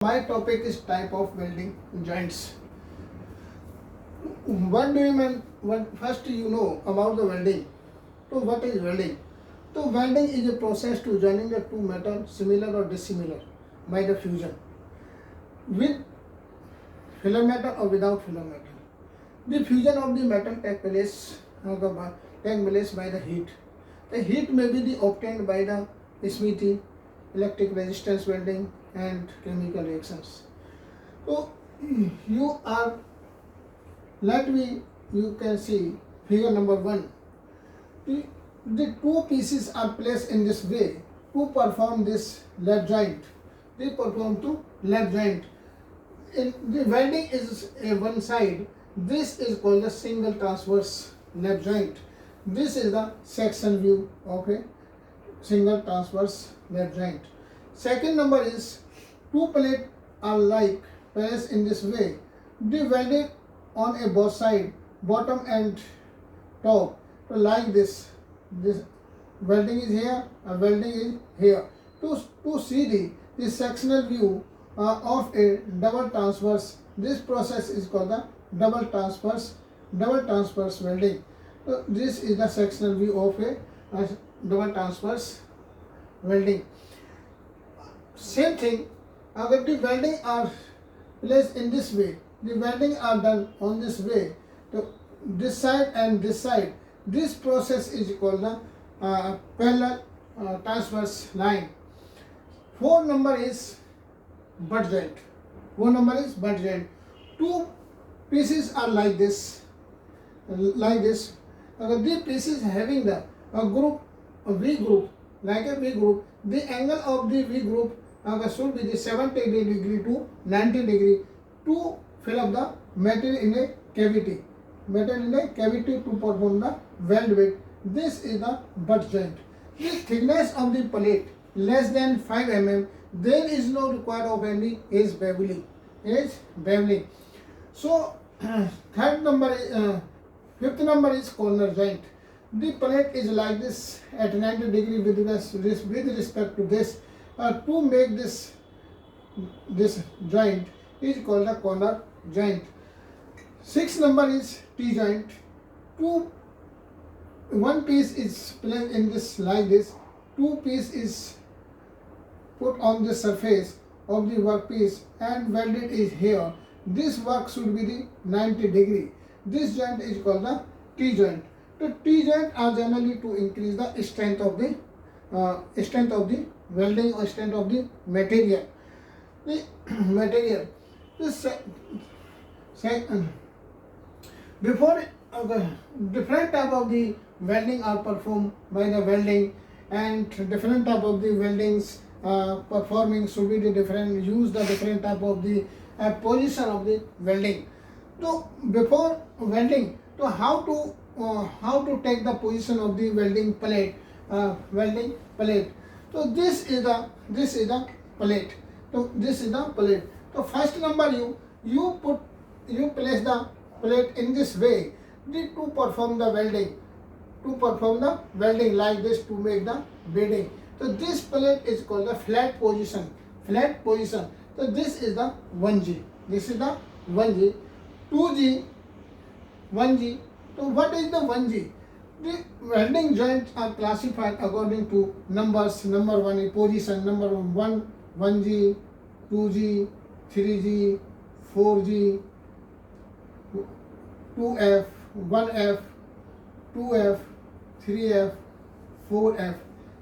My topic is type of welding joints. What do you mean? First you know about the welding. So what is welding? So welding is a process to joining the two metal similar or dissimilar by the fusion with filler metal or without filler metal. The fusion of the metal takes place by the heat. The heat may be obtained by the smithing, electric resistance welding, and chemical reactions. So you can see figure number 1. The two pieces are placed in this way to perform this lap joint. They perform to lap joint. In the welding is a one side. This is called the single transverse lap joint. This is the section view of a single transverse lap joint. Second number is two plates are like placed in this way. They welded on a both side, bottom and top. So like this. This welding is here, welding is here. To see the sectional view of a double transverse, this process is called the double transverse welding. So this is the sectional view of a double transverse welding. Same thing, agar the welding are placed in this way, the welding are done on this way, so this side and this side. This process is called the parallel transverse line. 4 number is butt joint. 4 number is butt joint. Two pieces are like this. These pieces having the V group, like a V group. The angle of the V group should be the 70 degree to 90 degree to fill up the metal in a cavity. To perform the weld width. This is the butt joint. The thickness of the plate less than 5 mm. There is no required of any edge beveling. So fifth number is corner joint. The plate is like this at 90 degree with respect to this. To make this joint is called the corner joint. 6 number is T joint. One piece is placed in this like this. Two piece is put on the surface of the workpiece and welded is here. This work should be the 90 degree. This joint is called the T joint. The T joint are generally to increase the strength of the welding or strength of the material. Before different type of the welding are performed by the welding, and different type of the weldings performing should be the different, use the different type of the position of the welding. So before welding, so how to take the position of the welding plate. So this is the plate. So this is the plate. So first number you place the plate in this way to perform the welding. Like this to make the beading. So this plate is called the flat position. So this is the 1G. This is the 1G. 2G, 1G. So what is the 1G? The welding joints are classified according to numbers. Number 1 is position. Number 1, 1G, 2G, 3G, 4G, 2F, 1F, 2F, 3F, 4F.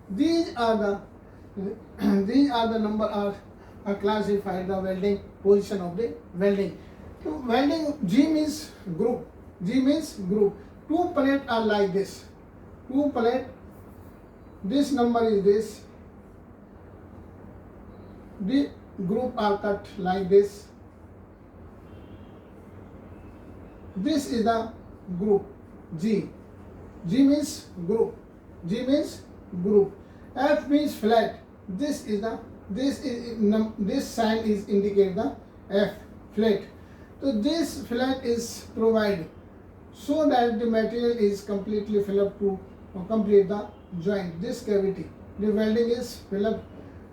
These are the number are classified the welding position of the welding. So welding, G means group. Two plates are like this. Two plate. This number is this. The group are cut like this. This is the group G. G means group. F means flat. This sign is indicate the F, flat. So this flat is provided so that the material is completely filled up to complete the joint, this cavity. The welding is filled up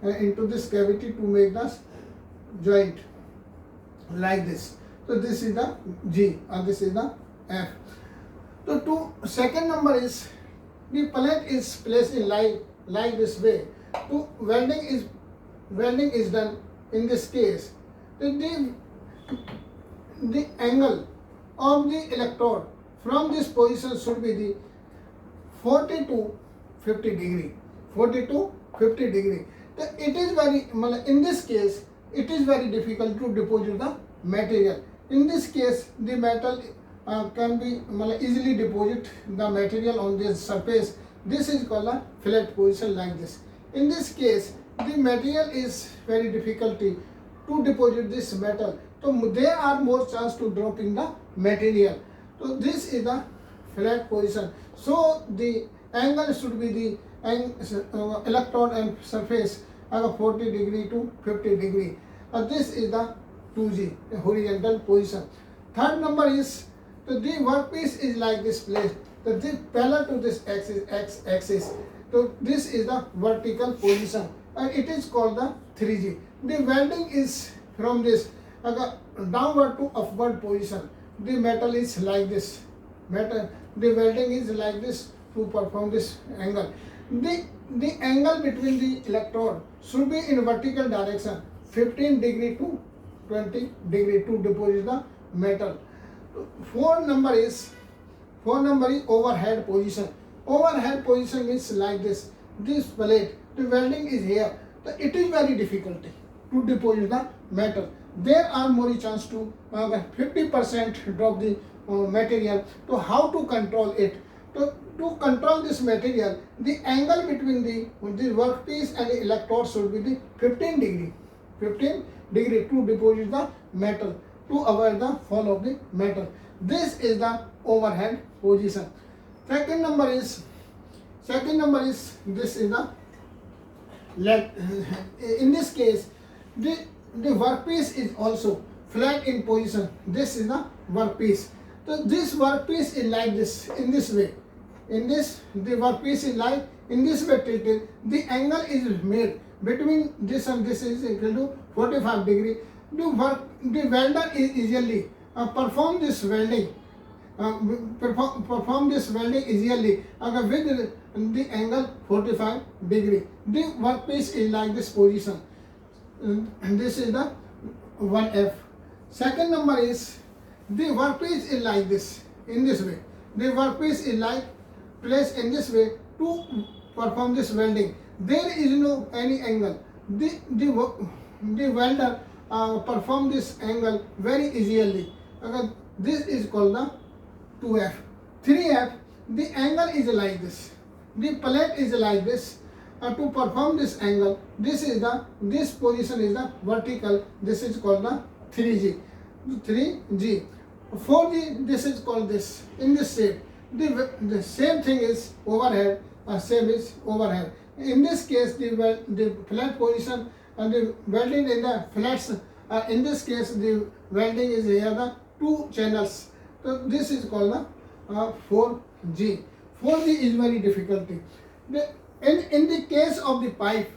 into this cavity to make the joint like this. So this is the G and this is the F. So second number is the plate is placed in like this way. So welding is done in this case. The angle of the electrode from this position should be the 40 to 50 degree. 40 to 50 degree. It is very, in this case, it is very difficult to deposit the material. In this case, the metal can be easily deposit the material on this surface. This is called a fillet position like this. In this case, the material is very difficulty to deposit this metal. So there are more chance to dropping the material. So this is the fillet position. So the angle should be the electrode and surface 40 degree to 50 degree. This is the 2G, horizontal position. Third number is the workpiece is like this place. The parallel to this axis. So this is the vertical position and it is called the 3G. The welding is from this downward to upward position. The metal is like this. The welding is like this to perform this angle. The angle between the electrode should be in vertical direction 15 degree to 20 degree to deposit the metal. Four number is overhead position. Overhead position means like this. This plate, the welding is here. It is very difficult to deposit the metal. There are more chance to 50% drop the material. So how to control it? To control this material, the angle between the workpiece and the electrode should be the 15 degree. 15 degree to deposit the metal, to avoid the fall of the metal. This is the overhead position. Second number is this is the leg. In this case, the workpiece is also flat in position. This is the workpiece. So this workpiece is like this, in this way. The workpiece is like in this way tilted. The angle is made between this and this is equal to 45 degree. The welder is easily perform this welding. Perform this welding easily with the angle 45 degree. The workpiece is like this position. And this is the 1F. Second number is the workpiece is like this, in this way. The workpiece is like placed in this way to perform this welding. There is no any angle. The welder perform this angle very easily. This is called the 2F. 3F, the angle is like this. The plate is like this. To perform this angle, this position is the vertical. This is called the 3G. 3G. 4G, this is called this, in this shape. The same thing is overhead, same is overhead. In this case, the flat position and the welding in the flats, in this case, the welding is here the 2 channels. So this is called the 4G. 4G is very difficult. In the case of the pipe,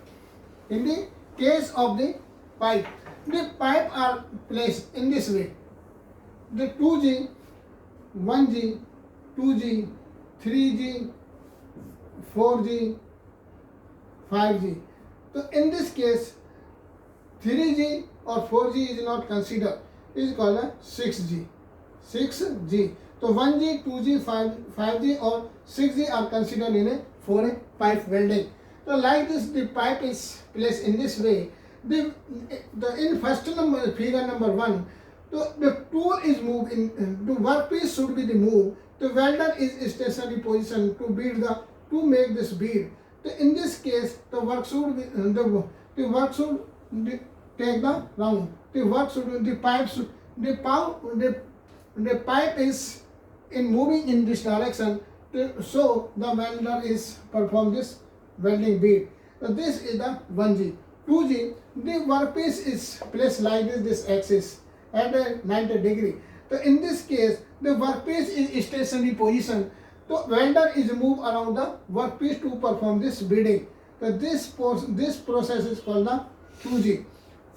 the pipe are placed in this way. The 2G, 1G, 2G, 3G, 4G, 5G. So in this case, 3G or 4G is not considered. It is called a 6G. 6G. So 1G, 2G, 5G or 6G are considered for a pipe welding. So like this, the pipe is placed in this way. In first number, figure number 1, the tool is moved in. The workpiece should be the move. The welder is stationary position to make this bead. In this case, the work should take the round. The pipe is in moving in this direction. So the welder is perform this welding bead. So this is the 1G. 2G, the workpiece is placed like this axis at a 90 degree. So in this case, the workpiece is stationary position. So welder is moved around the workpiece to perform this beading. So this process is called the 2G.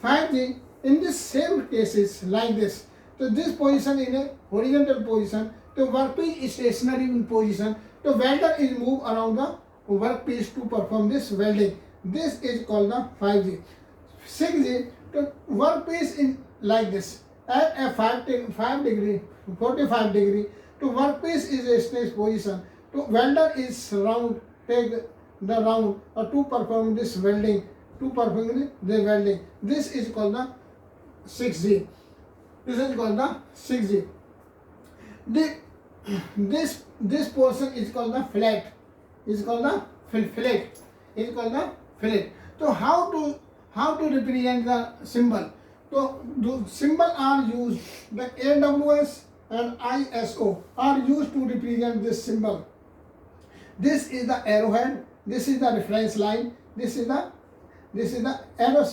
5G, in this same cases like this, so this position in a horizontal position, the workpiece is stationary in position, the welder is moved around the workpiece to perform this welding. This is called the 5G. 6G, the workpiece in like this at a 5 degree, 45 degree, the workpiece is a stationary position, the welder is round, take the round to perform this welding, the welding. This is called the 6G. This is called the 6G. This portion is called the fillet. Is called the fillet. Is called the fillet. So how to represent the symbol? So the symbol are used. The AWS and ISO are used to represent this symbol. This is the arrowhead. This is the reference line. This is the arrow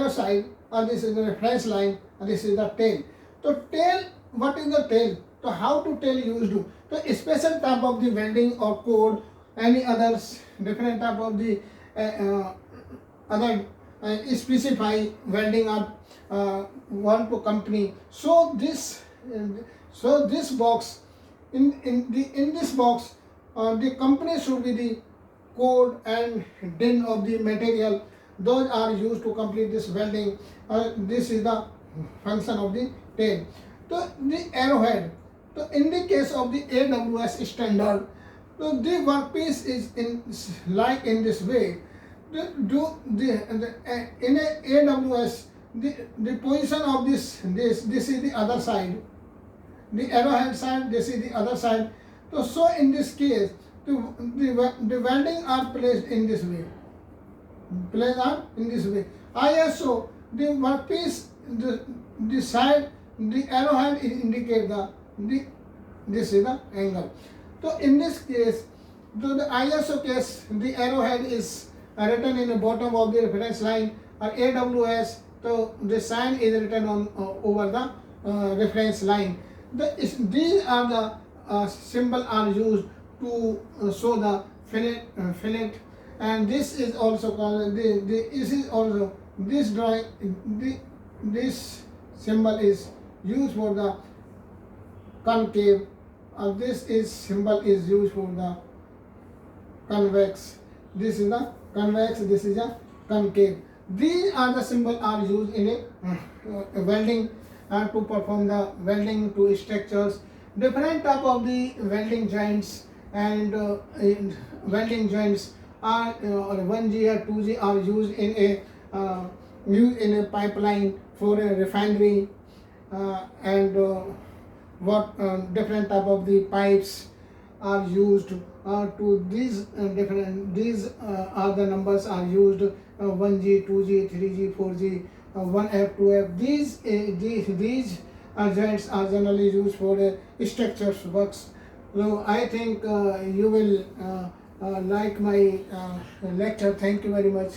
side, and this is the reference line, and this is the tail. So tail, what is the tail? So how to tail used to? So a special type of the welding or code, any others different type of the other specify welding or want to company. So this box in this box, the company should be the code and din of the material. Those are used to complete this welding. This is the function of the tail. So the arrowhead. So in the case of the AWS standard, so the workpiece is in this way. In a AWS, the position of this is the other side. The arrowhead side, this is the other side. So in this case, the welding are placed in this way. ISO, the workpiece, the side, the arrowhead indicate this is the angle. So in this case, the ISO case, the arrowhead is written in the bottom of the reference line, or AWS, so the sign is written on over the reference line. These are the symbol are used to show the fillet, and this is also called this drawing. This symbol is used for the concave. This symbol is used for the convex. This is the convex. This is a concave. These are the symbol are used in a welding to perform the welding to structures. Different type of the welding joints and welding joints are 1G or 2G are used in a pipeline for a refinery, and different type of the pipes are used to these these are the numbers are used 1G, 2G, 3G, 4G, 1F, 2F. These joints are generally used for structures works. So I think you will like my lecture. Thank you very much.